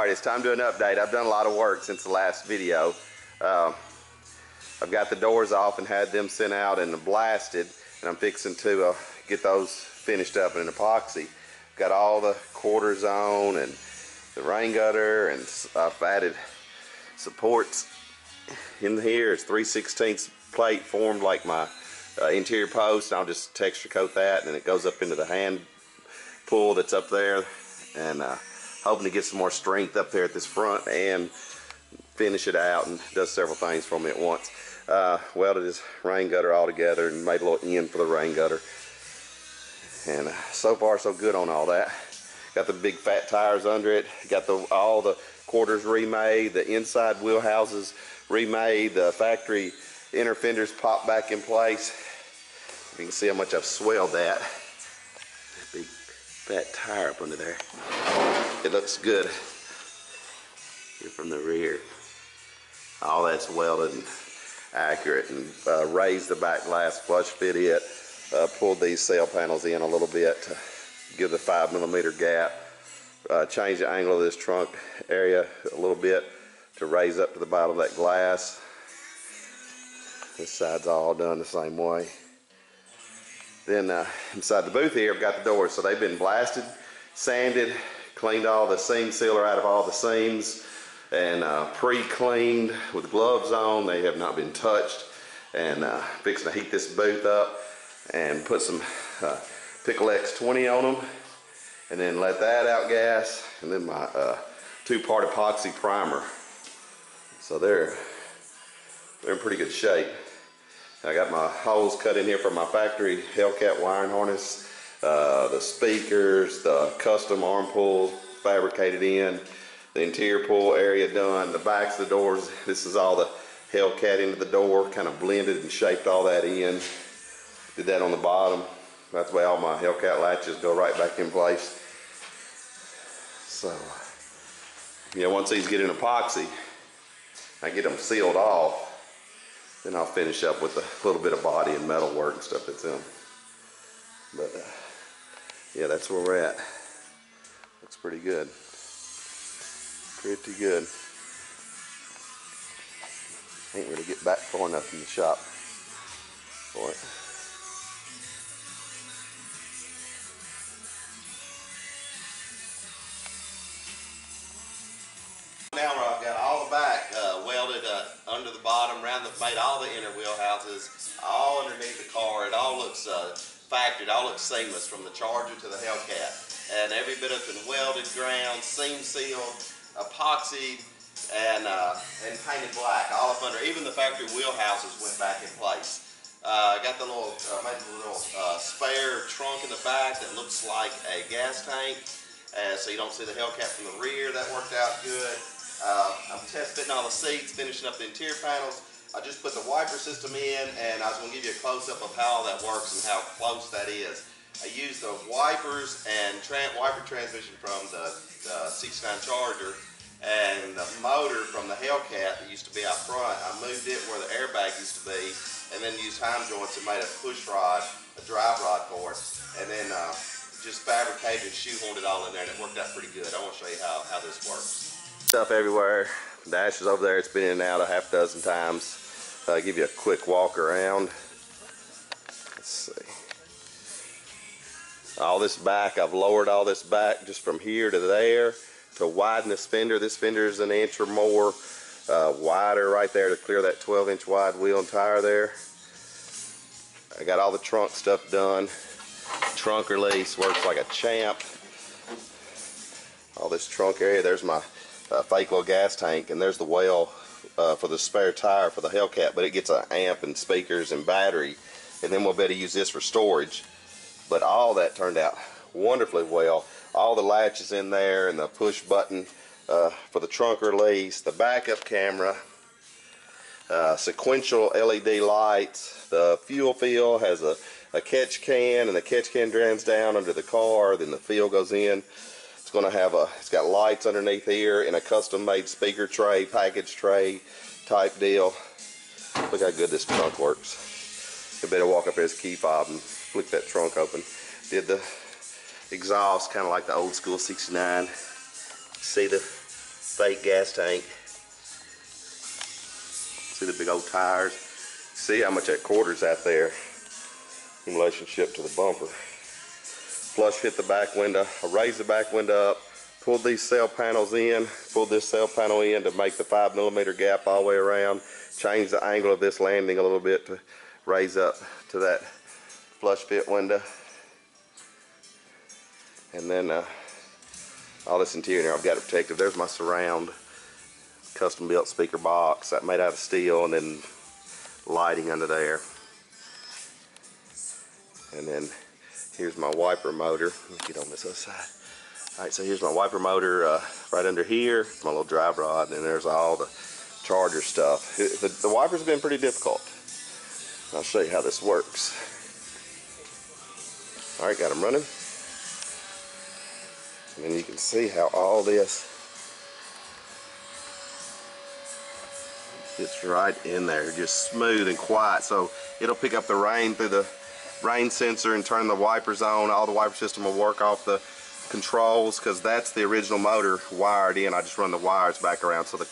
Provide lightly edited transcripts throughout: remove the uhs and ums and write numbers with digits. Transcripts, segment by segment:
Alright, it's time to do an update. I've done a lot of work since the last video. I've got the doors off and had them sent out and blasted, and I'm fixing to get those finished up in an epoxy. Got all the quarters on and the rain gutter, and I've added supports in here. It's 3/16 plate formed like my interior post, and I'll just texture coat that, and it goes up into the hand pull that's up there, and hoping to get some more strength up there at this front and finish it out, and does several things for me at once. Welded his rain gutter all together and made a little end for the rain gutter, and so far so good on all that. Got the big fat tires under it, got all the quarters remade, the inside wheel houses remade, the factory inner fenders popped back in place. You can see how much I've swelled that. Big fat tire up under there. It looks good here from the rear. All that's welded and accurate, and raised the back glass, flush fit it, pulled these sail panels in a little bit to give the 5mm gap, changed the angle of this trunk area a little bit to raise up to the bottom of that glass. This side's all done the same way. Then inside the booth here, I've got the doors, so they've been blasted, sanded, cleaned all the seam sealer out of all the seams, and pre-cleaned with gloves on. They have not been touched, and fixing to heat this booth up and put some Pickle X20 on them, and then let that outgas, and then my two-part epoxy primer. So they're in pretty good shape. I got my holes cut in here from my factory Hellcat wiring harness, the speakers, the custom arm pulls fabricated in, the interior pull area done, the backs of the doors. This is all the Hellcat into the door, kind of blended and shaped all that in. Did that on the bottom. That's the way all my Hellcat latches go right back in place. So, once these get in epoxy, I get them sealed off, then I'll finish up with a little bit of body and metal work and stuff that's in them. But yeah, that's where we're at. Looks pretty good. Pretty good. Ain't really get back far enough in the shop for it. Now I've got all the back welded under the bottom, made all the inner wheel houses, all underneath the car. It all looks factory, it all looks seamless from the Charger to the Hellcat. And every bit of it been welded, ground, seam sealed, epoxied, and painted black, all up under. Even the factory wheel houses went back in place. I got the little, made a little spare trunk in the back that looks like a gas tank, so you don't see the Hellcat from the rear. That worked out good. I'm test fitting all the seats, finishing up the interior panels. I just put the wiper system in, and I was going to give you a close-up of how all that works and how close that is. I used the wipers and wiper transmission from the 69 Charger, and the motor from the Hellcat that used to be out front. I moved it where the airbag used to be, and then used heim joints and made a push rod, a drive rod for it, and then just fabricated and shoehorned it all in there, and it worked out pretty good. I want to show you how this works. Stuff everywhere. The dash is over there. It's been in and out a half dozen times. I'll give you a quick walk around. Let's see. All this back, I've lowered all this back just from here to there to widen this fender. This fender is an inch or more wider right there to clear that 12-inch wide wheel and tire there. I got all the trunk stuff done. Trunk release works like a champ. All this trunk area, there's my fake little gas tank, and there's the well for the spare tire for the Hellcat, but it gets an amp and speakers and battery, and then we'll be able to use this for storage. But all that turned out wonderfully well. All the latches in there, and the push button for the trunk release, the backup camera, sequential LED lights. The fuel fill has a catch can, and the catch can drains down under the car, then the fill goes in. It's going to have it's got lights underneath here and a custom made speaker tray, package tray type deal. Look how good this trunk works. You better walk up here's key fob and flick that trunk open. Did the exhaust kind of like the old school 69. See the fake gas tank. See the big old tires? See how much that quarter's out there in relationship to the bumper. Flush fit the back window. I raised the back window up, pulled these cell panels in, pulled this cell panel in to make the 5mm gap all the way around, changed the angle of this landing a little bit to raise up to that flush fit window. And then all this interior I've got it protected. There's my surround, custom built speaker box that made out of steel, and then lighting under there. And then here's my wiper motor. Let me get on this other side. Alright, so here's my wiper motor right under here, my little drive rod, and there's all the charger stuff. The wipers have been pretty difficult. I'll show you how this works. Alright, got them running. And then you can see how all this gets right in there, just smooth and quiet. So it'll pick up the rain through the rain sensor and turn the wipers on. All the wiper system will work off the controls, because that's the original motor wired in. I just run the wires back around so the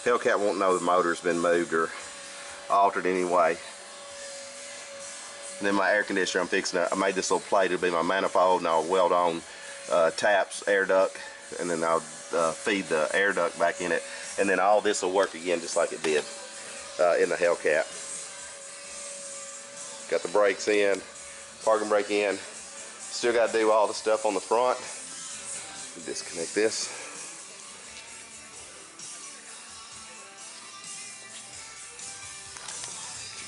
Hellcat won't know the motor's been moved or altered anyway. And then my air conditioner, I'm fixing it. I made this little plate. It'll be my manifold, and I'll weld on taps, air duct, and then I'll feed the air duct back in it. And then all this will work again just like it did in the Hellcat. Got the brakes in, parking brake in. Still got to do all the stuff on the front. Disconnect this.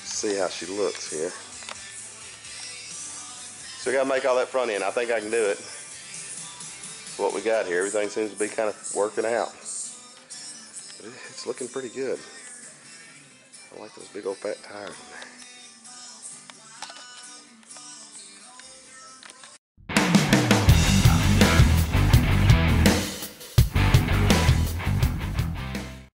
See how she looks here. Still got to make all that front end. I think I can do it. What we got here, everything seems to be kind of working out. But it's looking pretty good. I like those big old fat tires in there.